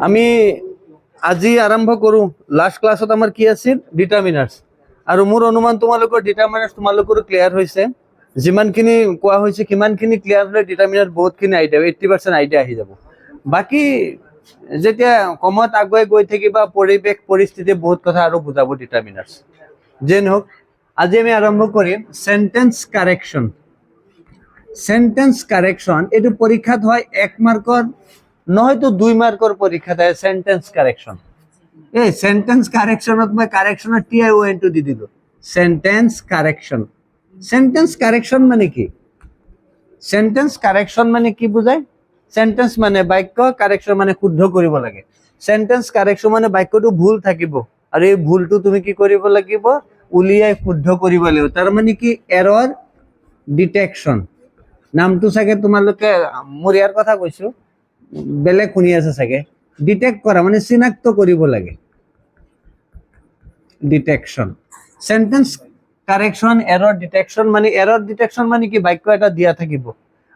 আমি আজি আৰম্ভ কৰো লাষ্ট ক্লাছত আমাৰ কি আছিল ডিটাৰমিনাৰ্স আৰু মোৰ অনুমান তোমালোকৰ ডিটাৰমিনাৰ্স তোমালোকৰ ক্লিয়াৰ হৈছে যিমানখিনি কোৱা হৈছে কিমানখিনি ক্লিয়াৰ হলে ডিটাৰমিনাৰ বহুতখিনি আইডিয়া 80% আইডিয়া আহি যাব বাকি যেতিয়া কমত আগুৱাই গৈ থাকিবা পৰিবেশ পৰিস্থিতি বহুত কথা আৰু বুজাব ডিটাৰমিনাৰ্স যেন হোক আজি আমি আৰম্ভ কৰিম সেন্টেন্স কাৰেকশন এটো পৰীক্ষাত হয় 1 মাৰ্কৰ নহয়তো 2 মাৰ্কৰ পৰীক্ষাত হয় সেন্টেন্স কাৰেকশন এই সেন্টেন্স কাৰেকশনত মই কাৰেকশনৰ TION টো দি দিলো সেন্টেন্স কাৰেকশন মানে কি সেন্টেন্স কাৰেকশন মানে কি বুজায় সেন্টেন্স মানে বাক্য কাৰেকশন মানে শুদ্ধ কৰিব লাগে সেন্টেন্স কাৰেকশন মানে বাক্যটো ভুল থাকিব আৰু এই ভুলটো তুমি কি কৰিব লাগিব উলিয়াই শুদ্ধ কৰিব লাগিব তাৰ মানে কি এৰৰ ডিটেকশন নামটো চাগে তোমালোকে মোৰ ইয়াৰ কথা কৈছো বেলেগ শুনি আছে চাগে ডিটেক্ট কৰা মানে চিনাক্ত কৰিব লাগে ডিটেকশন সেন্টেন্স কাৰেকশন এৰৰ ডিটেকশন মানে কি বাক্য এটা দিয়া থাকিব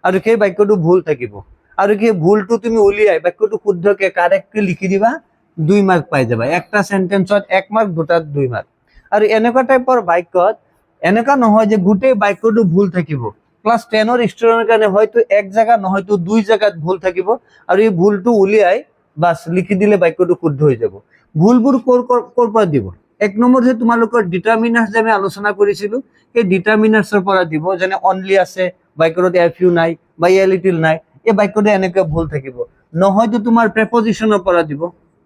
আৰু সেই বাক্যটো ভুল থাকিব আৰু সেই ভুলটো তুমি উলিয়াই বাক্যটো শুদ্ধকে কারেক্টলি লিখি দিবা 2 মার্ক পাই যাবা একটা সেন্টেন্সত 1 মার্ক দুটাত 2 মার্ক আৰু এনেকুৱা টাইপৰ বাক্যত এনেকা নহয় যে গোটেই বাক্যটো ভুল থাকিব ক্লাস 10 ৰ ষ্টুডেন্টৰ কাৰণে হয়তো এক জায়গা নহয়তো 2 জায়গাত ভুল থাকিব আৰু এই ভুলটো উলিয়াই বাস লিখি দিলে বাক্যটো শুদ্ধ হৈ যাব ভুলবোৰ কৰ পৰা দিব এক নম্বৰ যে তোমালোকৰ ডিটাৰমিনাৰ্স যে আমি আলোচনা কৰিছিলো এই ডিটাৰমিনাৰ্সৰ পৰা দিব যেনে অনলি আছে বাক্যত এ ফিউ নাই বা এ লিটল নাই এই বাক্যটো এনেকৈ ভুল থাকিব নহয়তো তোমাৰ প্ৰেপজিশনৰ পৰা দিব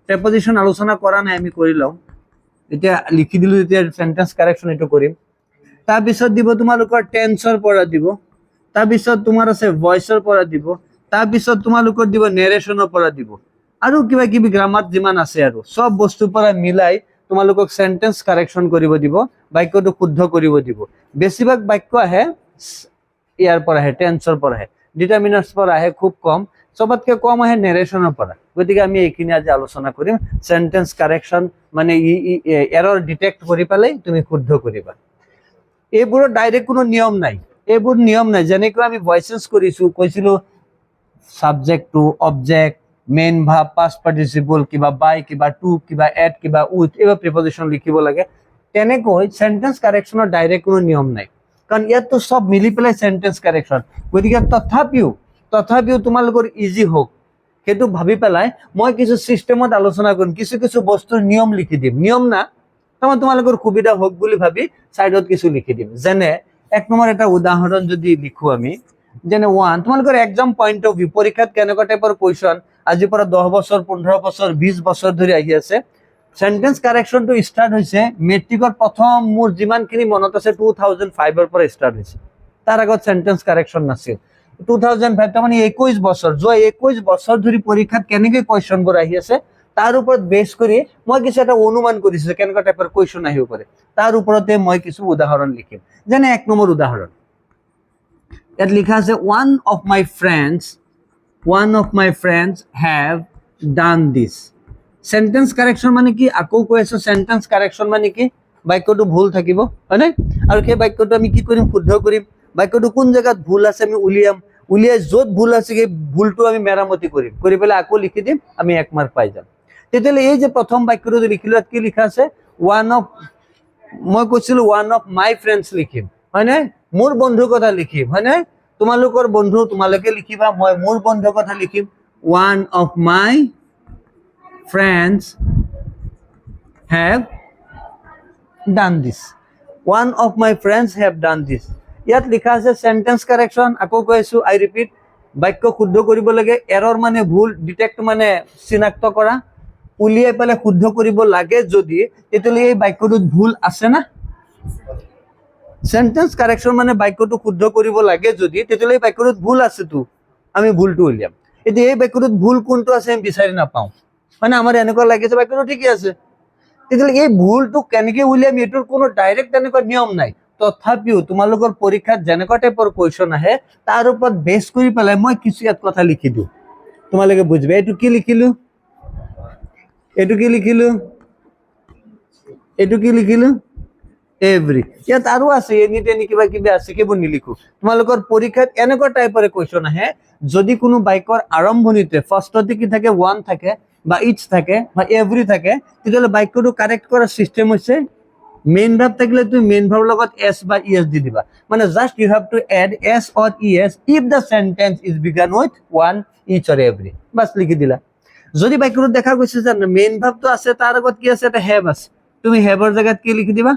প্ৰেপজিশন আলোচনা কৰা নাই আমি কৰি লওঁ এতিয়া লিখি দিলো এতিয়া সেন্টেন্স কাৰেকশন এটো কৰিম তাৰ পিছত দিব তোমালোকৰ টেন্সৰ পৰা দিব তাৰ পিছত তোমাৰ আছে ভয়েসৰ পৰা দিব তাৰ পিছত তোমালোকৰ দিব নেৰেশনৰ পৰা দিব আৰু কিবা কিবি গ্ৰামাৰ যিমান আছে আৰু সব বস্তু পৰা মিলাই তোমালোকক সেন্টেন্স কাৰেকশন কৰিব দিব বাক্যটো শুদ্ধ কৰিব দিব বেছিভাগ বাক্য আহে ইয়াৰ পৰা আহে টেন্সৰ পৰা আহে ডিটাৰমিনাৰ্স পৰা আহে খুব কম সবতকে কম আহে নেৰেশনৰ পৰা গতিকে আমি এইখিনি আজি আলোচনা কৰিম সেন্টেন্স কাৰেকশন মানে এৰৰ ডিটেক্ট কৰি পালে তুমি শুদ্ধ কৰিবা এইবোৰৰ ডাইৰেক্ট কোনো নিয়ম নাই এইবোৰ নিয়ম নাই যেনেকৈ আমি ভয়েসেস কৰিছো কৈছিলো সাবজেক্ট টু অবজেক্ট মেইন ভাব পাস্ট পার্টিসিপল কিবা বাই কিবা টু কিবা এট কিবা উইথ এবা প্রিপজিশন লিখিব লাগে তেনেকৈ সেন্টেন্স কাৰেকশনৰ ডাইৰেক্ট কোনো নিয়ম নাই কাৰণ ইয়াতো সব মিলি পেলাই সেন্টেন্স কাৰেকশন গতিকে তথাপিও তোমালোকৰ ইজি হোক সেইটো ভাবি পেলাই মই কিছু সিস্টেমত আলোচনা কৰিম কিছু বস্তুৰ নিয়ম লিখি দিম নিয়ম না তোমালোকৰ সুবিধা হোক বুলি ভাবি সাইডত কিছু লিখি দিম যেনে এক নম্বৰ এটা উদাহৰণ যদি লিখো আমি যেনে 1 তোমালোকৰ এক্সাম পয়েন্ট অফ ভিউ পৰীক্ষাত কেনেকুৱা টাইপৰ কোৱেশ্চন আজি পৰা 10 বছৰ 15 বছৰ 20 বছৰ ধৰি আহি আছে সেন্টেন্স কাৰেকশন টো স্টাৰ্ট হৈছে মেট্ৰিকৰ প্ৰথম মোৰ যিমানখিনি মনত আছে 2005 ৰ পৰা স্টাৰ্ট হৈছে তাৰ আগত সেন্টেন্স কাৰেকশন নাছিল 2005 মানে 21 বছৰ যোৱা 21 বছৰ ধৰি পৰীক্ষাত কেনেকৈ কোৱেশ্চনবোৰ আহি আছে তাৰ ওপৰত বেস কৰি মই কিছু এটা অনুমান কৰিছো কেনেকুৱা টাইপৰ কোৱেশ্চন আহিব পাৰে তাৰ ওপৰতে মই কিছু উদাহৰণ লিখিম যেনে এক নম্বৰ উদাহৰণ ইয়াত লিখা আছে one of my friends have done this sentence correction মানে কি আকৌ কৈ আছো সেন্টেন্স কারেকশন মানে কি বাক্যটো ভুল থাকিব হয়নে আৰু সেই বাক্যটো আমি কি কৰিম শুদ্ধ কৰিম বাক্যটো কোন জায়গাত ভুল আছে আমি উলিয়াই যত ভুল আছে সেই ভুলটো আমি মেৰামতি কৰিম কৰি পেলাই আকৌ লিখি দিম আমি 1 মাৰ্ক পাই যাম তেতিয়ালে এই যে প্ৰথম বাক্যটো লিখিলো কি লিখা আছে মই কৈছিলো one of my friends লিখিম হয়নে মোৰ বন্ধুৰ কথা লিখিম হয়নে তোমালোকৰ বন্ধু তোমালোকে লিখিবা মই মোৰ বন্ধুৰ কথা লিখিম one of my friends have done this ইয়াত লিখা আছে সেন্টেন্স কারেকশন আকৌ কৈছো আই ৰিপিট বাক্য শুদ্ধ কৰিব লাগে এৰৰ মানে ভুল ডিটেক্ট মানে চিনাক্ত কৰা উলিয়াই পেলাই শুদ্ধ কৰিব লাগে যদি তেতিয়ালে এই বাক্যটোত ভুল আছে না সেন্টেন্স কাৰেকশন মানে বাক্যটো শুদ্ধ কৰিব লাগে যদি তেতিয়ালে এই বাক্যটোত ভুল আছে তো আমি ভুলটো উলিয়াম এতিয়া এই বাক্যটোত ভুল কোনটো আছে আমি বিচাৰি নাপাওঁ মানে আমাৰ এনেকুৱা লাগে যে বাক্যটো ঠিকই আছে তেতিয়ালে এই ভুলটো কেনেকৈ উলিয়াম এটোৰ কোনো ডাইৰেক্ট তেনেকুৱা নিয়ম নাই তথাপিও তোমালোকৰ পৰীক্ষাত যেনেকুৱা টাইপৰ কোৱেশ্চন আহে তাৰ ওপৰত বেস কৰি পেলাই মই কিছু ইয়াত কথা লিখি দিওঁ তোমালোকে বুজিবা এটো কি লিখিলো এভৰি ইয়াত আৰু আছে এনি টেনি কিবা কিবি আছে কেৱল নিলিখো তোমালোকৰ পৰীক্ষাত এনেকুৱা টাইপৰ কোৱেশ্চন আহে যদি কোনো বাক্যৰ আৰম্ভণিতে ফাৰ্ষ্টতে কি থাকে 1 থাকে বা ইচ থাকে বা এভৰি থাকে তেতিয়াহ'লে বাক্যটো কাৰেক্ট কৰাৰ চিষ্টেম হৈছে মেইন ভাৰ্ব থাকিলে তুমি মেইন ভাৰ্বৰ লগত এছ বা ইএছ দি দিবা মানে just you have to add es or ies if the sentence is begun with one each or every বাস লিখি দিলা যদি বাক্যটো দেখা গৈছে যে মেইন ভাৰ্বটো আছে তাৰ আগত কি আছে এটা হেভ আছে তুমি হেভৰ জায়গাত কি লিখি দিবা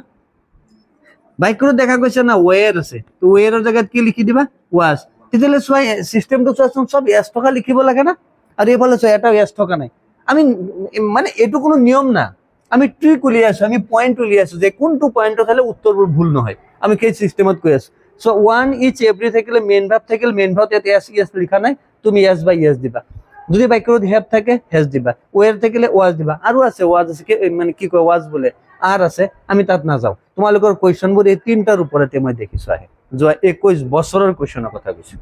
বাক্যটো দেখা গৈছে না ওয়েৰ আছে তো ওয়েৰৰ জায়গাত কি লিখি দিবা ওয়াজ তেতিয়াহ'লে চোৱা চিষ্টেমটো চোৱাচোন চব এছ থকা লিখিব লাগে না আৰু এইফালে চোৱা এটা এছ থকা নাই আমি মানে এইটো কোনো নিয়ম না আমি ট্ৰিক উলিয়াই আছো আমি পইণ্ট উলিয়াই আছো যে কোনটো পইণ্টত হ'লে উত্তৰবোৰ ভুল নহয় আমি সেই চিষ্টেমত কৈ আছো চ' ওৱান ইচ এভৰি থাকিলে মেইন ভাৰ্ব থাকিলে মেইন ভাৰ্বত ইয়াত এছ ইএছ লিখা নাই তুমি এছ বা ইএছ দিবা যদি বাক্যত হেভ থাকে হেজ দিবা ওয়েৰ থাকিলে ওয়াজ দিবা আৰু আছে ওয়াজ আছে মানে কি কয় ওয়াজ বোলে আৰ আছে আমি তাত নাযাওঁ তোমালোকৰ কুৱেশ্যনবোৰ এই তিনিটাৰ ওপৰতে মই দেখিছো আহে যোৱা 21 বছৰৰ কুৱেশ্যনৰ কথা কৈছো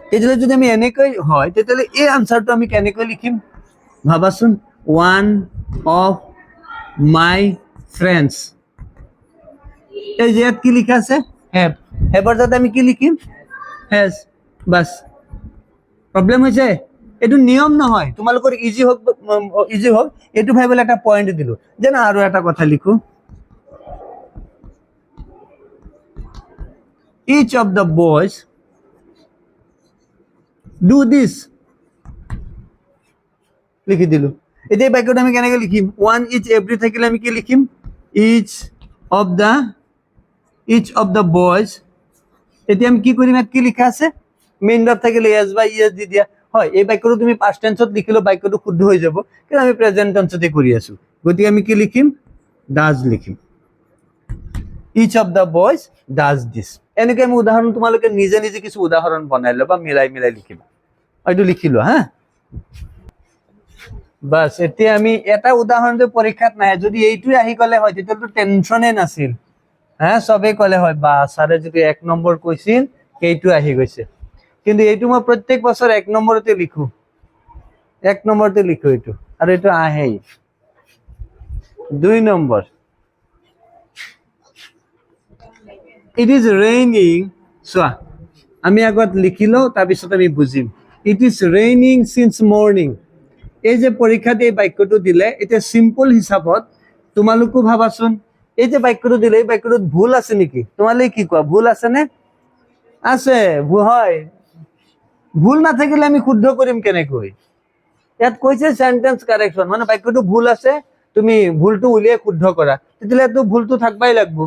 তেতিয়াহ'লে যদি আমি এনেকৈ হয় তেতিয়াহ'লে এই আনচাৰটো আমি কেনেকৈ লিখিম ভাবাচোন ওৱান অফ মাই ফ্ৰেণ্ডছ এই যে ইয়াত কি লিখা আছে হেভ হেভৰ তাত আমি কি লিখিম হেজ বাস প্ৰব্লেম হৈছে এইটো নিয়ম নহয় তোমালোকৰ ইজি হোক এইটো ভাবিলে এটা পইণ্ট দিলো যে না আৰু এটা কথা লিখো each of the boys do this লিখি দিলো এতিয়া বাক্যটো আমি কেনেকৈ লিখিম ওৱান ইচ এভৰি থাকিলে আমি কি লিখিম each of the boys এতিয়া আমি কি কৰিম ইয়াত কি লিখা আছে মেইন ভাৰ্ব থাকিলে এছ বা ইএছ দি দিয়া হয় এই বাক্যটো তুমি পাষ্ট টেন্সত লিখিলে বাক্যটো শুদ্ধ হৈ যাব কিন্তু আমি প্ৰেজেন্ট টেন্সতে কৰি আছো গতিকে আমি কি লিখিম ডাজ লিখিম each of the boys does this এনেকৈ আমি উদাহৰণ তোমালোকে নিজে নিজে কিছু উদাহৰণ বনাই ল'বা মিলাই মিলাই লিখিবা এইটো লিখিলো হা বাস এতিয়া আমি এটা উদাহৰণ যে পৰীক্ষাত নাহে যদি এইটোৱে আহি গ'লে হয় তেতিয়াতো টেনচনে নাছিল হ্যাঁ সবে ক'লে হয় বা ছাৰে যদি 1 নম্বৰ কৈছিল সেইটো আহি গৈছে কিন্তু এইটো মই প্ৰত্যেক বছৰ 1 নম্বৰতে লিখো 1 নম্বৰতে লিখো এইটো আৰু এইটো আহেই 2 নম্বৰ it is raining চোৱা আমি আগত লিখিলো তাৰপিছত আমি বুজিম it is raining since morning এই যে পৰীক্ষাত এই বাক্যটো দিলে এটা সিম্পল হিচাপত তোমালোকো ভাবাচোন এই যে বাক্যটো দিলে এই বাক্যটোত ভুল আছে নেকি তোমালোকে কি কোৱা ভুল আছে নে আছে হয় ভুল না থাকিলে আমি শুদ্ধ কৰিম কেনেকৈ ইয়াত কৈছে সেন্টেন্স কাৰেকশন মানে বাক্যটো ভুল আছে তুমি ভুলটো উলিয়াই শুদ্ধ কৰা তেতিয়াহ'লে তো ভুলটো থাকবাই লাগব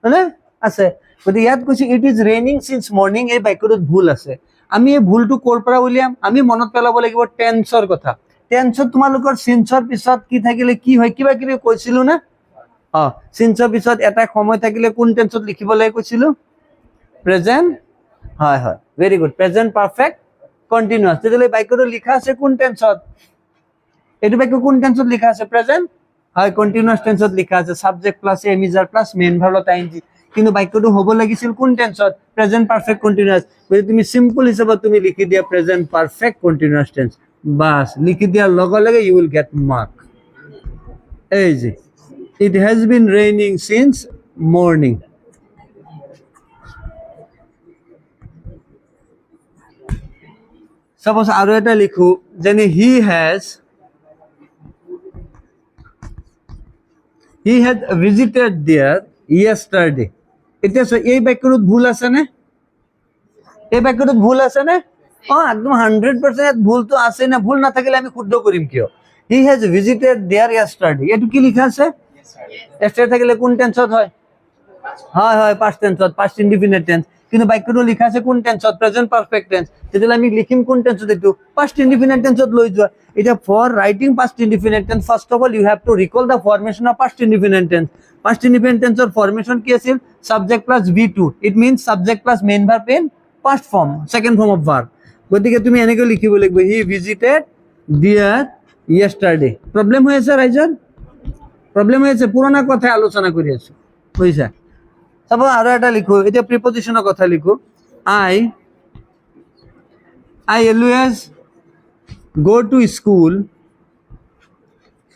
হয়নে আছে গতিকে ইয়াত কৈছে it is raining since morning এই বাক্যটোত ভুল আছে আমি এই ভুলটো ক'ৰ পৰা উলিয়াম আমি মনত পেলাব লাগিব টেন্সৰ কথা টেন্সত তোমালোকৰ সিন্সৰ পিছত কি থাকিলে কি হয় কিবা কিবি কৈছিলো না সিন্সৰ পিছত এটা সময় থাকিলে কোন টেন্সত লিখিব লাগে কৈছিলো প্ৰেজেন্ট হয় হয় very good present perfect continuous তেতিয়াহ'লে বাক্যটো লিখা আছে কোন টেন্সত এইটো বাক্য কোন টেন্সত লিখা আছে প্রেজেন্ট হয় কন্টিনিউয়াস টেন্সত লিখা আছে subject plus am is are plus main ভাৰ্বত আইএনজি কিন্তু বাক্যটো হ'ব লাগিছিল কোন টেন্সত প্রেজেন্ট পারফেক্ট কন্টিনিউয়াস যদি তুমি সিম্পল হিচাপত তুমি লিখি দিয়া প্রেজেন্ট পারফেক্ট কন্টিনিউয়াস টেন্স বাস লিখি দিয়াৰ লগে লগে ইউ উইল গেট মাৰ্ক এই যে it has been raining since morning Suppose আৰু এটা লিখো যেনে he had visited there yesterday এতিয়া এই বাক্যটোত ভুল আছে নে এই বাক্যটোত ভুল আছে নে একদম 100% ভুলটো আছে না ভুল না থাকিলে আমি শুদ্ধ কৰিম কিয় he has visited there yesterday এটো কি লিখা আছে yesterday থাকিলে কোন টেন্সত হয় হয় হয় past টেন্সত past indefinite tense কিন্তু বাক্যটো লিখা আছে কোন টেন্সত প্রেজেন্ট পারফেক্ট টেন্স তেতিয়াহ'লে আমি লিখিম কোন টেন্সত এইটো পাস্ট ইনডিফিনিট টেন্সত লৈ যোৱা এটা for writing past indefinite tense first of all you have to recall the formation of past indefinite tense past indefinite টেন্সৰ ফরমেশন কি আছিল subject plus v2 it means subject plus main verb in past form second form of verb গতিকে তুমি এনেকৈ লিখিব লাগিব he visited there yesterday problem হৈ আছে ৰাইজৰ প্ৰবলেম হৈ আছে পুৰণা কথা আলোচনা কৰি আছো বুজিছা তারপর আরো একটা লিখো এটা প্রিপজিশনের কথা লিখো I always go to school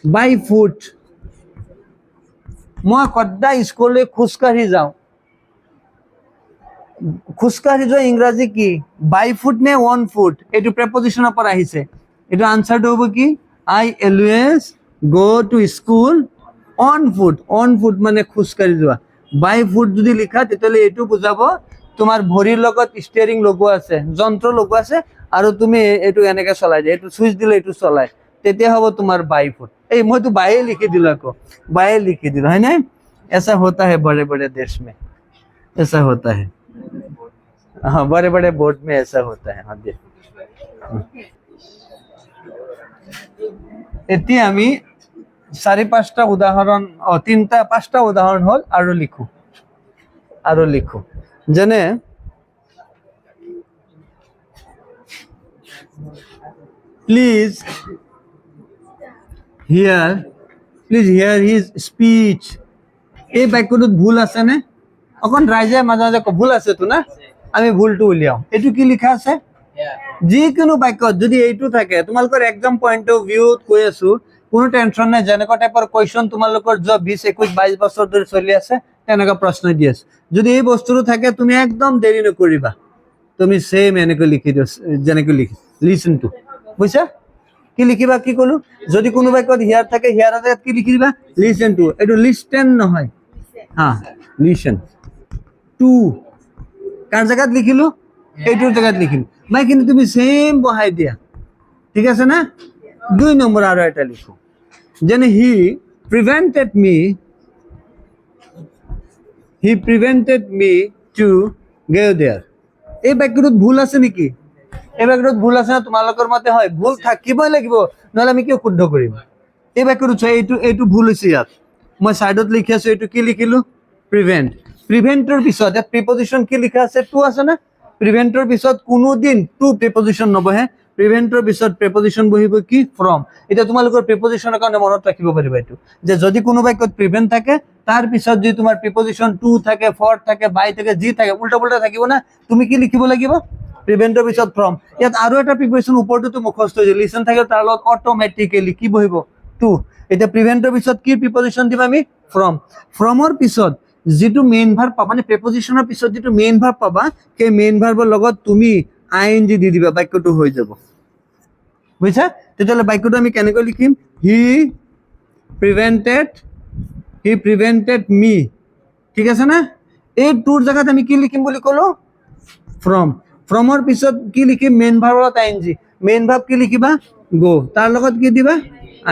by foot মই সদায় স্কুললৈ খোজকাঢ়ি যাওঁ খোজকাঢ়ি যোৱা ইংৰাজী কি বাই ফুট নে 1 ফুট এইটো প্ৰিপজিশনৰ পৰা আহিছে এটা আনসারটা হবে কি I always go to school on foot মানে খোজকাঢ়ি যোৱা বাই ফুট যদি লিখা তেতিয়াহ'লে এইটো বুজাব তোমাৰ ভৰিৰ লগত ষ্টিয়াৰিং লগোৱা আছে যন্ত্ৰ লগোৱা আছে আৰু তুমি এইটো এনেকে চলাই যায় এইটো চুইচ দিলে এইটো চলাই তেতিয়া হ'ব তোমাৰ বাই ফুট এই মইতো বাইয়ে লিখি দিলো আকৌ বাইয়ে লিখি দিলো হয় নাই ऐसा होता है बड़े बड़े देश में ऐसा होता है हाँ बड़े बड़े बोर्ड में ऐसा होता है हाँ এতিয়া আমি 4-5টা উদাহৰণ তিনটা 5টা উদাহৰণ হল আৰু লিখো যেনে প্লিজ হিয়াৰ হিজ স্পিচ এই বাক্যটোত ভুল আছে নে অকণ ৰাইজে মাজে মাজে ভুল আছেতো না আমি ভুলটো উলিয়াও এইটো কি লিখা আছে যিকোনো বাক্যত যদি এইটো থাকে তোমালোকৰ এক্সাম পইণ্ট অফ ভিউত কৈ আছো কোনো টেনশ্যন নাই যেনেকুৱা টাইপৰ কুৱেশ্যন তোমালোকৰ যোৱা 20-21-22 বছৰ ধৰি চলি আছে তেনেকুৱা প্ৰশ্ন দি আছে যদি এই বস্তুটো থাকে তুমি একদম দেৰি নকৰিবা তুমি সেম এনেকৈ লিখি দিও যেনেকৈ লিখি লিসন টু বুঝছা কি লিখিবা কি কলো যদি কোনো বাক্যত হিয়াৰ থাকে হিয়াৰ জেগাত কি লিখি দিবা লিসন টু এটো লিস্টেন নহয় হ্যাঁ লিসন টু কার জায়গাত লিখিলো এইটোৰ জায়গাত লিখিলো মই কিন্তু তুমি সেম বহাই দিয়া ঠিক আছে না 2 নম্বৰ আৰু এটা লিখো যেনে হি প্ৰিভেন্টেড মি টু গো দেয়ার এই বাক্যটোত ভুল আছে নেকি এই বাক্যটোত ভুল আছে না তোমালোকৰ মতে হয় ভুল থাকিবই লাগিব নহলে আমি কিয় শুদ্ধ কৰিম এই বাক্যটোত এইটো ভুল হৈছে ইয়াত মই সাইডত লিখি আছো এইটো কি লিখিলো প্ৰিভেন্টৰ পিছত ইয়াত প্ৰিপজিশন কি লিখা আছে টু আছে না প্ৰিভেন্টৰ পিছত কোনো দিন টু প্ৰিপজিশন নবহে প্ৰিভেন্টৰ পিছত প্ৰিপজিশন বহিব কি ফ্ৰম এটা তোমালোকৰ প্ৰিপজিশনৰ কাৰণে মনত ৰাখিব পাৰিবা এইটো যে যদি কোনো বাক্যত প্ৰিভেন্ট থাকে তাৰ পিছত যদি তোমাৰ প্ৰিপজিশন টু থাকে ফৰ থাকে বাই থাকে যি থাকে উল্টা পুল্টা থাকিব না তুমি কি লিখিব লাগিব প্ৰিভেন্টৰ পিছত ফ্ৰম ইয়াত আৰু এটা প্ৰিপজিশন ওপৰটো মুখস্থ হৈছে লিসন থাকে তাৰ লগত অটোমেটিক্যালি কি বহিব টু এটা প্ৰিভেন্টৰ পিছত কি প্ৰিপজিশন দিবা আমি ফ্ৰমৰ পিছত যেটো মেইন ভাৰ্ব পাবা মানে প্ৰিপজিশনৰ পিছত যেটো মেইন ভাৰ্ব পাবা সেই মেইন ভাৰ্বৰ লগত তুমি আইএনজি দি দিবা বাক্যটো হৈ যাব বুঝছা তেতিয়ালে বাক্যটো আমি কেনেকৈ লিখিম হি প্ৰিভেন্টেড মি ঠিক আছে না এই টুৰ জায়গাত আমি কি লিখিম বুলি কলো ফ্ৰমৰ পিছত কি লিখিম মেইন ভাৰ্বত আইএনজি মেইন ভাৰ্ব কি লিখিবা গো তাৰ লগত কি দিবা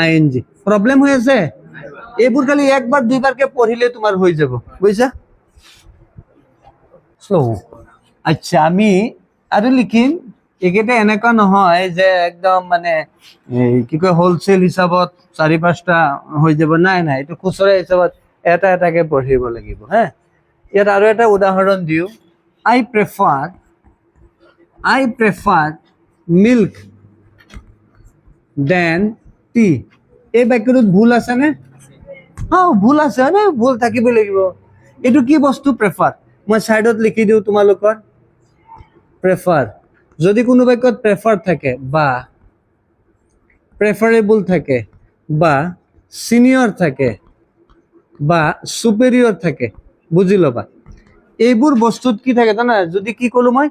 আইএনজি প্ৰবলেম হৈ আছে এইবোৰ খালি একবাৰ দুইবাৰকে পঢ়িলে তোমাৰ হৈ যাব বুঝছা সো আচ্ছা আমি আৰু লিখিম একেটা এনেকা নহয় যে একদম মানে কি কয় হোলসেল হিসাবত 4-5টা হৈ যাব নাই এটো খুচৰা হিসাবত এটা এটাকে পঢ়িব লাগিব হ্যাঁ ইয়াত আৰু এটা উদাহৰণ দিও আই প্ৰেফাৰ মিল্ক দেন টি এই বাক্যটোত ভুল আছে নে ভুল আছে না ভুল থাকিব লাগিব এটো কি বস্তু প্ৰেফাৰ মই সাইডত লিখি দিও তোমালোকৰ প্ৰেফাৰ যদি কোনো বাক্যত প্ৰেফাৰ থাকে বা প্ৰেফাৰেবল থাকে বা সিনিয়ৰ থাকে বা সুপেৰিয়ৰ থাকে বুজি লবা এইবোৰ বস্তুত কি থাকে জানা যদি কি কলো মই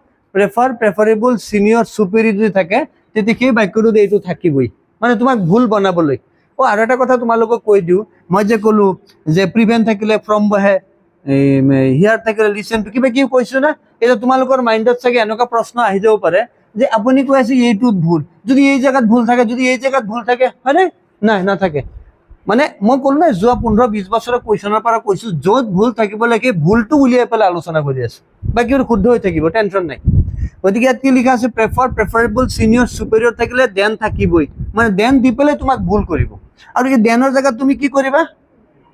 প্ৰেফাৰেবল সিনিয়ৰ সুপেৰিয়ৰ যদি থাকে তেতিয়া কি বাক্যটোত এইটো থাকিবই মানে তোমাক ভুল বনাবলৈ আৰু এটা কথা তোমালোকক কৈ দিও মই যে কলো যে প্ৰিভেন্ট থাকিলে ফ্ৰম বহে হিয়াৰ থাকিলে লিসন টু কিবা কি কৈছো না এটা তোমালোকৰ মাইন্ডত চাগে এনেকা প্ৰশ্ন আহি যাব পাৰে যে আপুনি কৈ আছে এইটোত ভুল যদি এই জায়গাত ভুল থাকে যদি এই জায়গাত ভুল থাকে হয়নে নাই না থাকে মানে মই কলো না যোৱা 15-20 বছৰৰ কুৱেশ্যনৰ পৰা কৈছো য'ত ভুল থাকিব লাগে ভুলটো উলিয়াই পেলাই আলোচনা কৰি আছো বাকি শুদ্ধ হৈ থাকিব টেনশ্যন নাই গতিকে ইয়াত কি লিখা আছে প্ৰেফাৰেবল সিনিয়ৰ সুপেৰিয়ৰ থাকিলে দেন থাকিবই মানে দেন দি পেলাই তোমাক ভুল কৰিব আৰু এই দেনৰ জায়গাত তুমি কি কৰিবা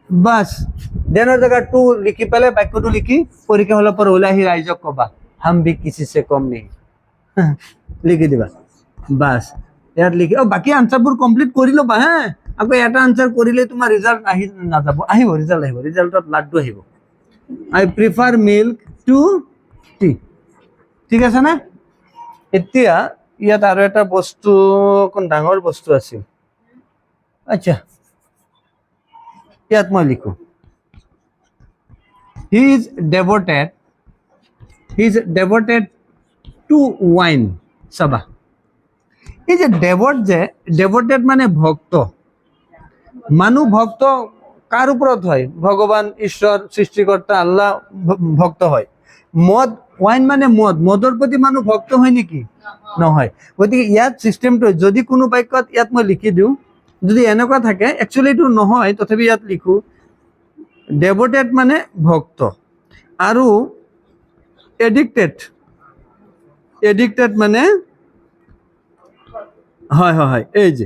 বাস দেনৰ জায়গাত টু লিখি পেলাই বাক্যটো লিখি পৰীক্ষা হলৰ পৰা ওলাই ৰাইজক কবা হাম ভি কিছি সে কম নেই লিখি দিবা বাস ইয়াত লিখি বাকি আনসাৰবোৰ কমপ্লিট কৰি লবা হ্যাঁ আকৌ এটা আনসাৰ কৰিলে তোমাৰ ৰিজাল্ট আহিব ৰিজাল্টত লাড্ডু আহিব আই প্ৰিফাৰ মিল্ক টু টি ঠিক আছে না এতিয়া ইয়াত আৰু এটা বস্তু কোন ডাঙৰ বস্তু আছিল আচ্ছা ইয়াত মই লিখো he is devoted to wine চাবা এই যে ডেভোটেড মানে ভক্ত, মানুহ ভক্ত কার উপৰত হয়? ভগৱান, ঈশ্বৰ, সৃষ্টিকৰ্তা, আল্লাহ ভক্ত হয়। মদ, ওয়াইন মানে মদ, মদৰ প্ৰতি মানুহ ভক্ত হয় নেকি? নহয়। গতিকে ইয়াত চিষ্টেমটো যদি কোনো বাক্যত ইয়াত মই লিখি দিওঁ, যদি এনেকুৱা থাকে, একচুৱেলি এইটো নহয়, তথাপি ইয়াত লিখো ডেভোটেড মানে ভক্ত, আৰু এডিক্টেড মানে হয় হয় হয়, এই যে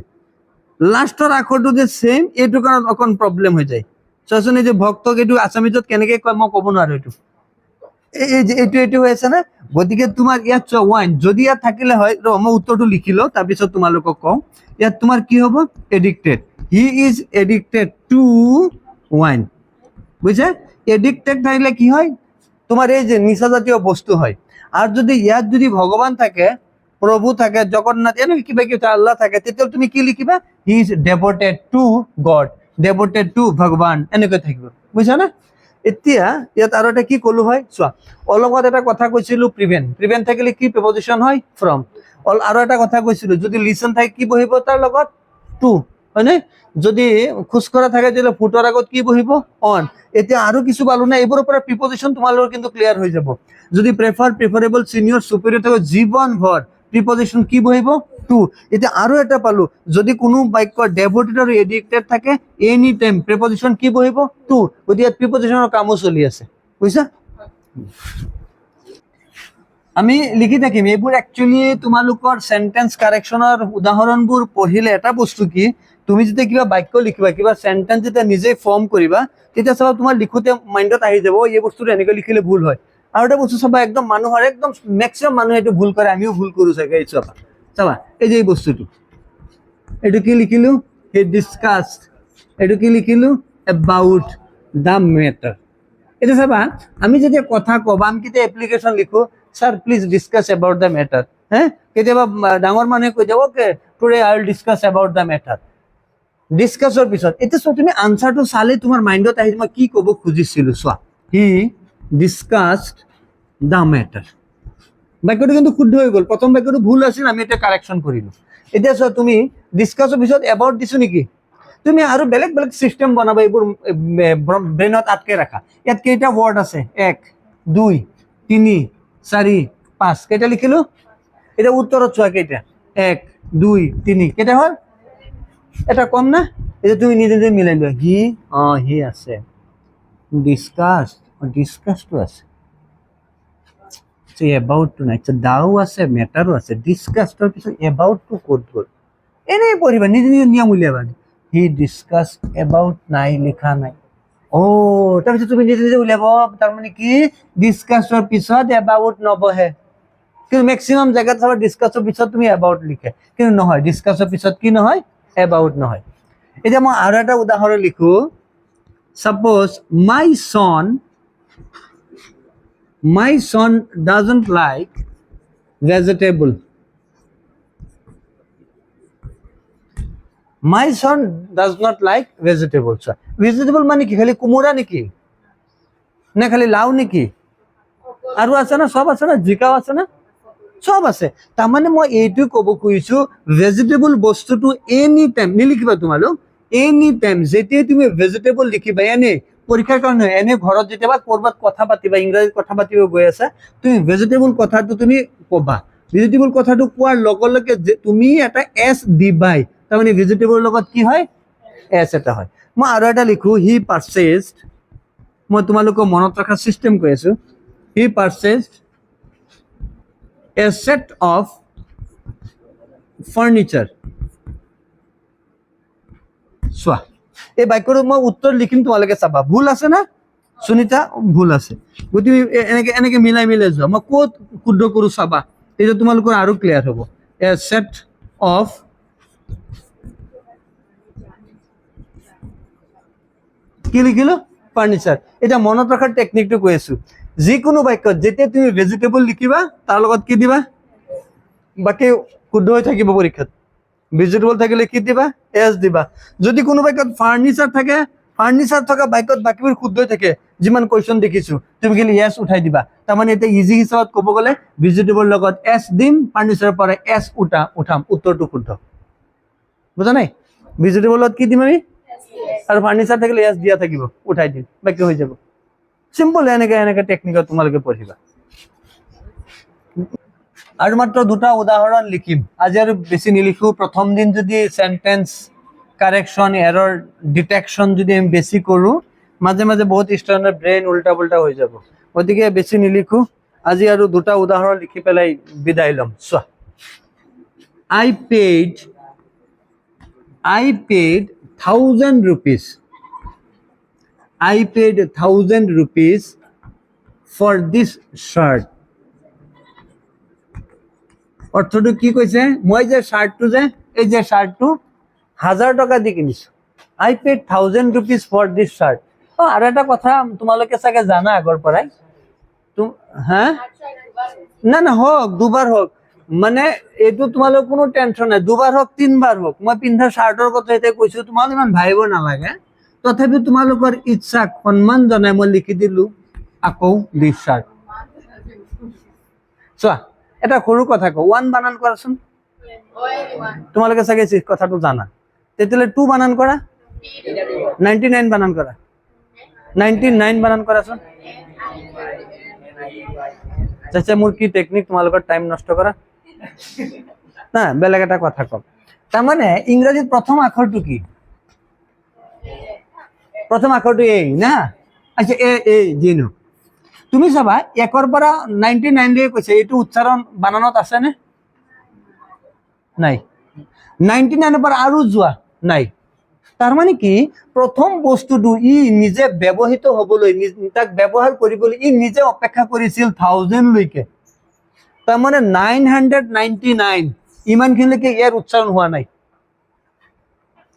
লাষ্টৰ আখৰটো যে সেম, এইটো কাৰণ অকণ প্ৰব্লেম হৈ যায়। চোৱাচোন, এই যে ভক্তক এইটো আছামিজত কেনেকে কয় মই ক'ব নোৱাৰো। এই যে এইটো হৈ আছে না। গতিকে তোমাৰ ইয়াত ওয়াইন যদি ইয়াত থাকিলে হয়, মই উত্তৰটো লিখি লওঁ, তাৰপিছত তোমালোকক কওঁ। ইয়াত তোমাৰ কি হ'ব? Addicted, he is addicted two wine. বুঝছে? এডিক্টেড থাকিলে কি হয়? তোমার এই যে নিশাজাতীয় বস্তু হয়। আর যদি ইয়াত যদি ভগবান থাকে, প্রভু থাকে, জগন্নাথ, এনেকে কিবা কিবা আল্লাহ থাকে, তেতিয়া তুমি কি লিখিবা? He is devoted to God, devoted to ভগৱান, এনেকৈ থাকিব। বুঝছা না? এতিয়া ইয়াত আৰু এটা কি কলো হয় চোৱা, অলপত এটা কথা কৈছিলো প্ৰিভেন্ট থাকিলে কি প্ৰিপজিশন হয়? ফ্ৰম। আৰু এটা কথা কৈছিলো, যদি লিসন থাকে কি বহিব তাৰ লগত? টু, হয়নে? যদি খোজকঢ়া থাকে তেতিয়াহ'লে ফুটৰ আগত কি বহিব? অন। এতিয়া আৰু কিছু পালো না, এইবোৰৰ পৰা প্ৰিপজিশন তোমালোকৰ কিন্তু ক্লিয়াৰ হৈ যাব। যদি প্ৰিফাৰেবল, সিনিয়ৰ, সুপিৰিয়ৰ থাকে জীৱন ভৰ প্ৰিপজিশন কি বহিব? টু। এতিয়া আৰু এটা পালো, যদি কোনো বাক্য ডেভোটেড আৰু এডিক্টেড থাকে এনি টাইম প্ৰিপজিশন কি বহিব? টু। গতিকে প্ৰিপজিশনৰ কামো চলি আছে। বুঝছা? আমি লিখি থাকিম এইবোৰ। একচুৱেলি তোমালোকৰ সেন্টেন্স কাৰেকশনৰ উদাহৰণবোৰ পঢ়িলে এটা বস্তু কি, তুমি যেতিয়া কিবা বাক্য লিখিবা, কিবা সেন্টেন্স যেতিয়া নিজে ফৰ্ম কৰিবা, তেতিয়া চাবা তোমাৰ লিখোতে মাইণ্ডত আহি যাব এই বস্তুটো এনেকৈ লিখিলে ভুল হয়। আৰু এটা বস্তু চাবা, একদম মানুহৰ একদম মেক্সিমাম মানুহে এইটো ভুল কৰে, আমিও ভুল কৰো চাগে। এই চাবা চাবা, এই যে এই বস্তুটো, এইটো কি লিখিলো? হি ডিসকাসড। এইটো কি লিখিলো? About the matter. এটা চাবা, আমি যেতিয়া কথা কওঁ বা আমি কেতিয়া এপ্লিকেশন লিখো, sir please discuss about the matter, হ্যাঁ, কেতিয়াবা ডাঙৰ মানুহে কৈ যাব কে today I will discuss about the matter. ডিসকাসৰ পিছত এতিয়া চোৱা, তুমি আনসাৰটো চালে তোমাৰ মাইণ্ডত আহি মই কি ক'ব খুজিছিলো। চোৱা, হি ডিসকাসড দ্য ম্যাটাৰ, বাক্যটো কিন্তু শুদ্ধ হৈ গ'ল। প্ৰথম বাক্যটো ভুল আছিল, আমি এটা কাৰেকশন কৰিলো। এতিয়া চোৱা, তুমি ডিসকাসৰ পিছত এবাউট দিছো নেকি? তুমি আৰু বেলেগ বেলেগ সিস্টেম বনাবা, এইবোৰ ব্ৰেইনত আটকে ৰাখা। ইয়াত কেইটা ওয়াৰ্ড আছে? 1 2 3 4 5, কেইটা লিখিলো? এটা উত্তৰত চোৱা কেইটা? 1 2 3, কেইটা হল? এটা কম না? এটা তুমি নিজে নিজে মিলাই লোৱা। হি আছে, ডিসকাসটো আছে, এবাউট টু নাই, দাও আছে, মেটাৰো আছে, ডিসকাসৰ পিছত এবাউট টু ক'ত গ'ল? এনেই পঢ়িবা, নিজে নিজে নিয়ম উলিয়াবা। হি ডিসকাস এবাউট নাই, লিখা নাই। তাৰপিছত তুমি নিজে নিজে উলিয়াব, তাৰমানে কি ডিসকাসৰ পিছত এবাউট নবহে। কিন্তু মেক্সিমাম জেগাত চাবা ডিসকাসৰ পিছত তুমি এবাউট লিখে, কিন্তু নহয়, ডিসকাসৰ পিছত কি নহয়? এবাউট নহয়। এতিয়া মই আৰু এটা উদাহৰণ লিখো। Suppose my son doesn't like vegetable. My son does not like vegetables. Vegetable মানে কি? খালি কোমোৰা নেকি? না খালি লাউ নেকি? আৰু আছে না, সব আছে না, জিকাও আছে না, সব আছে। তাৰমানে মই এইটো ক'ব খুজিছো, ভেজিটেবল বস্তুটো এনি টাইম নিলিখিবা তোমালোক। এনি টাইম যেতিয়াই তুমি ভেজিটেবল লিখিবা, এনে পৰীক্ষাৰ কাৰণে, এনে ঘৰত যেতিয়াবা কৰবাত কথা পাতিবা, ইংৰাজীত কথা পাতিব গৈ আছা, তুমি ভেজিটেবল কথাটো তুমি ক'বা। ভেজিটেবল কথাটো কোৱাৰ লগে লগে তুমি এটা এছ দিবাই, তাৰমানে ভেজিটেবলৰ লগত কি হয়? এছ এটা হয়। মই আৰু এটা লিখো, হি পাৰচেজড। মই তোমালোকক মনত ৰখাৰ চিষ্টেম কৈ আছো। হি পাৰচেজড a set of furniture. চোৱা, এই বাক্যটো মই উত্তৰ লিখিম, তোমালোকে চাবা ভুল আছে না? সুনিতা, ভুল আছে। গতিকে এনেকে এনেকে মিলাই মিলাই যোৱা, মই ক'ত শুদ্ধ কৰো চাবা, তেতিয়া তোমালোকৰ আৰু ক্লিয়াৰ হ'ব। এ সেট অফ কি লিখিলো? ফাৰ্নিচাৰ। এতিয়া মনত ৰখাৰ টেকনিকটো কৈ আছো। যিকোনো বাক্যত যেতিয়া তুমি ভেজিটেবল লিখিবা, তাৰ লগত কি দিবা? বাকী শুদ্ধ হৈ থাকিব পৰীক্ষাত। ভেজিটেবল থাকিলে কি দিবা? এছ দিবা। যদি কোনো বাক্যত ফাৰ্নিচাৰ থাকে, ফাৰ্নিচাৰ থকা বাক্যত বাকীবোৰ শুদ্ধ হৈ থাকে, যিমান কুৱেশ্যন দেখিছো তুমি খালি yes উঠাই দিবা তাৰমানে এটা ইজি হিচাপত ক'ব গ'লে ভেজিটেবল লগত s দিম ফাৰ্নিচাৰৰ পৰা s উঠাম উত্তৰটো শুদ্ধ বুজা নাই ভেজিটেবলত কি দিম আমি আৰু ফাৰ্নিচাৰ থাকিলে s দিয়া থাকিব উঠাই দিম বাকি হৈ যাব সিম্পল এনেকে টেকনিকত তোমালোকে পঢ়িবা আৰু মাত্ৰ দুটা উদাহৰণ লিখিম আজি আৰু বেছি নিলিখো প্ৰথম দিন যদি সেন্টেন্স কাৰেকশন এৰৰ ডিটেকশন যদি আমি বেছি কৰো মাঝে মাঝে বহুত ষ্টুডেন্টৰ ব্ৰেইন উল্টা পুল্টা হৈ যাব গতিকে বেছি নিলিখো আজি আৰু দুটা উদাহৰণ লিখি পেলাই বিদায় লম চোৱা I paid 1000 rupees for this shirt অৰ্থটো কি কৈছে মই যে শার্টটো যে এই যে শার্টটো 1000 টকা দি কিনিছো I paid 1000 rupees for this shirt আৰু এটা কথা তোমালোকে চাগে জানা আগৰ পৰাই হ্যাঁ না হোক দুবাৰ হোক মানে এইটো তোমালোক কোনো টেনশন নাই দুবাৰ হোক তিনবাৰ হোক মই পিন্ধা শাৰ্টৰ কথা এটা কৈছো তোমালোক ইমান ভাবিব নালাগে তথাপি তোমালোকৰ ইচ্ছাক সন্মান জনাই মই লিখি দিলো আকৌ দিছ শাৰ্ট চোৱা এটা সৰু কথা কওঁ 1 বানান কৰাচোন তোমালোকে চাগে কথাটো জানা তেতিয়ালে 2 বানান কৰা 99 বানান কৰা 99 বানান কৰাচোন আচ্ছা মোৰ কি টেকনিক তোমালোকৰ টাইম নষ্ট কৰা না বেলেগ এটা কথা কম তাৰমানে ইংৰাজীত প্ৰথম আখৰটো কি প্ৰথম আখৰটো এ না আচ্ছা এ জিনো তুমি চাবা একৰ পৰা 99 লৈ কৈছে এইটো উচ্চাৰণ বানানত আছে নে নাই 99 পৰা আৰু যোৱা নাই তাৰ মানে কি প্ৰথম বস্তুটো ই নিজে ব্যৱহৃত হ'বলৈ তাক ব্যৱহাৰ কৰিবলৈ ই নিজে অপেক্ষা কৰিছিল 1000 লৈকে তাৰ মানে 999 ইমানখিনিলৈকে ইয়াৰ উচ্চাৰণ হোৱা নাই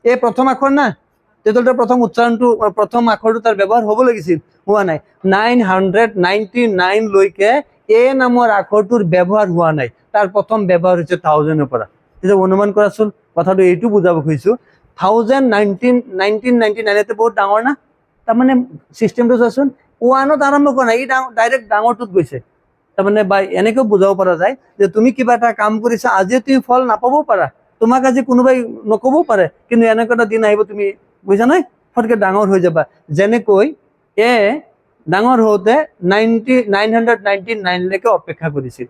এই প্ৰথম আখৰ না তেতিয়ালে প্ৰথম উচ্চাৰণটো প্ৰথম আখৰটো তাৰ ব্যৱহাৰ হ'ব লাগিছিল হোৱা নাই 999 লৈকে এ নামৰ আখৰটোৰ ব্যৱহাৰ হোৱা নাই তাৰ প্ৰথম ব্যৱহাৰ হৈছে 1000 ৰ পৰা তেতিয়া অনুমান কৰাচোন কথাটো এইটো বুজাব খুজিছো 1999 তে বহুত ডাঙৰ না তাৰমানে সিস্টেমটো চাচোন 1ত আৰম্ভ কৰা নাই ডাইৰেক্ট ডাঙৰটোত গৈছে তাৰমানে বাই এনেকৈ বুজাব পৰা যায় যে তুমি কিবা এটা কাম কৰিছা আজি তুমি ফল নাপাবও পাৰা তোমাক আজি কোনোবাই নকবও পাৰে কিন্তু এনেকৈ এটা দিন আহিব তুমি বুজা নাই ফটকে ডাঙৰ হৈ যাবা যেনেকৈ এ ডাঙৰ হওঁতে 999 লৈকে অপেক্ষা কৰিছিল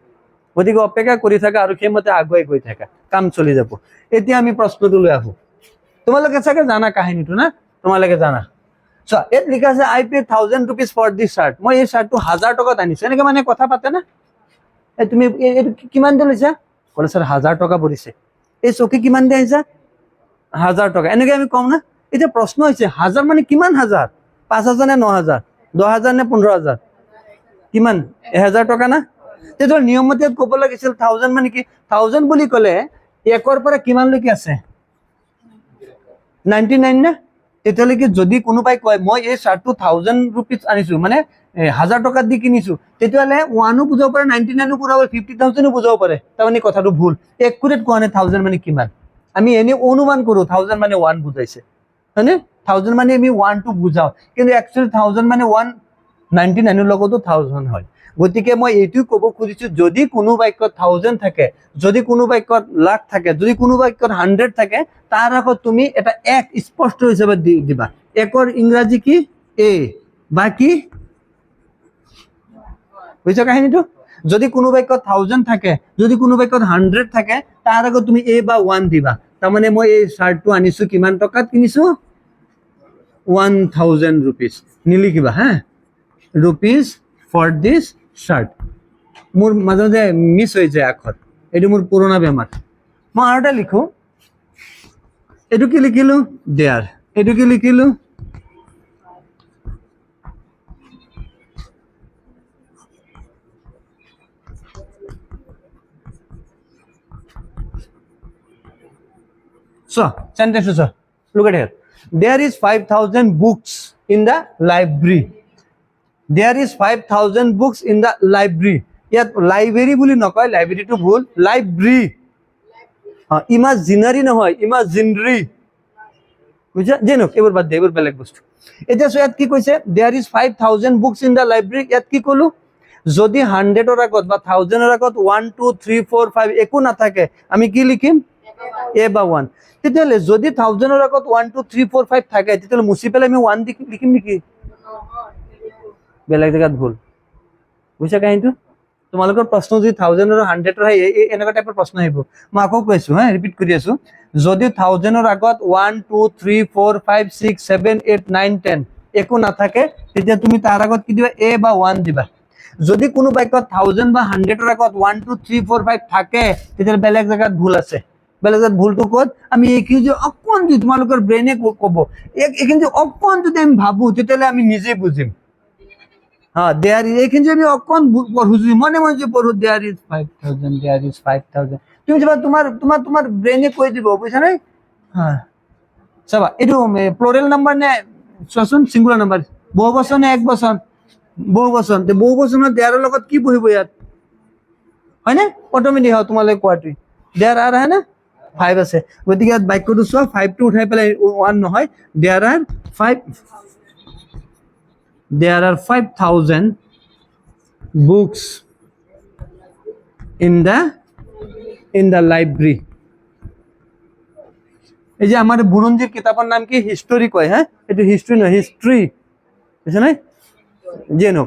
গতিকে অপেক্ষা কৰি থাকা আৰু সেইমতে আগুৱাই গৈ থাকা কাম চলি যাব এতিয়া আমি প্ৰশ্নটো লৈ আহো তোমালোকে চাগে জানা কাহিনীটো না তোমালোকে জানা সো এত লিখা আছে I paid 1000 rupees for this shirt মই এই শার্টটো 1000 টকাত আনিছো এনেকে মানে কথা পাতে না তুমি এইটো কিমান দি লৈছা বলে স্যার 1000 টাকা পৰিছে এই চকী কিমান দি আহিছা 1000 টাকা এনেকে আমি কম না এটা প্ৰশ্ন হৈছে 1000 মানে কিমান হাজাৰ 5000 নে 9000 10000 নে 15000 কিমান 1000 টাকা না তেতো নিয়মতে ক'ব লাগিছিল 1000 মানে কি 1000 বুলি ক'লে একৰ পৰা কিমান লৈকে আছে 99 না তেতিয়ালৈকে যদি কোনোবাই কয় মই এই শার্টটো 1000 rupees আনিছো মানে 1000 টাকা দি কিনিছো তেতিয়ালে 1ও বুজাব পাৰে 99ও বুজাব 50000ও বুজাব পাৰে তাৰমানে কথাটো ভুল একুৰেট কোৱা নাই 1000 মানে কিমান আমি এনে অনুমান কৰো 1000 মানে 1 বুজাইছে হয়নে 1000 মানে আমি 1 টু বুজাও কিন্তু একচুয়ালি 1000 মানে 199 ৰ লগতো 1000 হয় গতিকে মই এইটো ক'ব খুজিছো যদি কোনো বাক্যত 1000 থাকে যদি কোনো বাক্যত লাখ থাকে যদি কোনো বাক্যত 100 থাকে তাৰ আগত তুমি এটা এক স্পষ্ট হিচাপে দিবা একৰ ইংৰাজী কি এ বাকি বুঝা কাহিনীটো যদি কোনো বাক্যত 1000 থাকে যদি কোনো বাক্যত 100 থাকে তাৰ আগত তুমি এ বা 1 দিবা তাৰ মানে মই এই শার্টটো আনিছো কিমান টকাত কিনিছো 1000 rupees নিলিখিবা হ্যাঁ rupees for this shirt মোৰ মাজে মিস হৈ যায় আখৰ এটো মোৰ পুৰণা বেমাৰ মই আৰু এটা লিখো এটো কি লিখিলো দেয়াৰ এটো কি লিখিলো so sentence so look at here there is 5000 books in the library there is 5000 books in the library ইয়াত লাইব্ৰেৰী বুলি নকয় লাইব্ৰেৰীটো ভুল লাইব্ৰেৰী ইমাজিনাৰী নহয় ইমাজিনৰী বুঝছা যেনক এবার বাদ দে এবার বেলেগ বস্তু এতিয়া সো ইয়াত কি কৈছে there is 5000 books in the library ইয়াত কি কলো যদি 100 আগত বা 1000 আগত 1 2 3 4 5 একো না থাকে আমি কি লিখিম এ বা 1 তেতিয়ালে যদি 1000 আগত 1 2 3 4 5 থাকে তেতিয়ালে মুছি পেলে আমি 1 লিখিম নেকি বেলেগ জায়গাত ভুল বুঝছা কাহিনীটো তোমালোকৰ প্ৰশ্ন যদি 1000 আৰু 100 হয় এনেকুৱা টাইপৰ প্ৰশ্ন আহিব মই আকৌ কৈছো হা ৰিপিট কৰি আছো যদি 1000 ৰ আগত 1 2 3 4 5 6 7 8 9 10 একো না থাকে তেতিয়া তুমি তাৰ আগত কি দিবা এ বা 1 দিবা যদি কোনো বাক্যত 1000 বা 100 ৰ আগত 1 2 3 4 5 থাকে তেতিয়া বেলেগ জায়গাত ভুল আছে বেলেগ জায়গাত ভুলটো ক'ত আমি এই যে অকণ যদি তোমালোকৰ ব্ৰেইনে ক'ব এইখিনি যে অকণ যদি আমি ভাবো তেতিয়ালে আমি নিজে বুজিম हाँ देयर इज एक जो भी कौन पढ़ुजी मने मने जो पढ़ु देयर इज 5000 देयर इज 5000 তুমি যেবা তোমার ব্রেইনে কই দিব বুঝছ নাই হ্যাঁ সবা এটো প্লুরাল নাম্বার নে সসুন সিঙ্গুলার নাম্বার বহুবচন নে একবচন বহুবচন তে বহুবচনৰ দেয়াৰৰ লগত কি বহিব ইয়াত হয় না অটোমেটিক হয় তোমালে কোৱাটো দেয়াৰ আর হয় না 5 আছে গতিকে ইয়াত বাক্যটো সব 5 টো উঠাই পেলাই 1 নহয় there are 5 there are 5000 books in the library এই যে আমার বুরঞ্জির কিতাপের নাম কি হিস্টোরি কয় হ্যাঁ এটা হিস্ট্রি না হিস্ট্রি বুঝছ নাই জেনো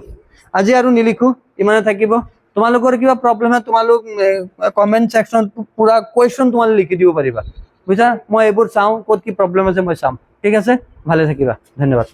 আজি আৰু নিলিখো ইমানে থাকিব তোমালোকৰ কিবা প্ৰবলেম হয় তোমালোক কমেন্ট সেকশন পুৰা কোয়েশ্চন তোমালোক লিখি দিব পাৰিবা বুঝা মই এবোৰ চাও ক'ত কি প্ৰবলেম আছে মই চাম ঠিক আছে ভালে থাকিবা ধন্যবাদ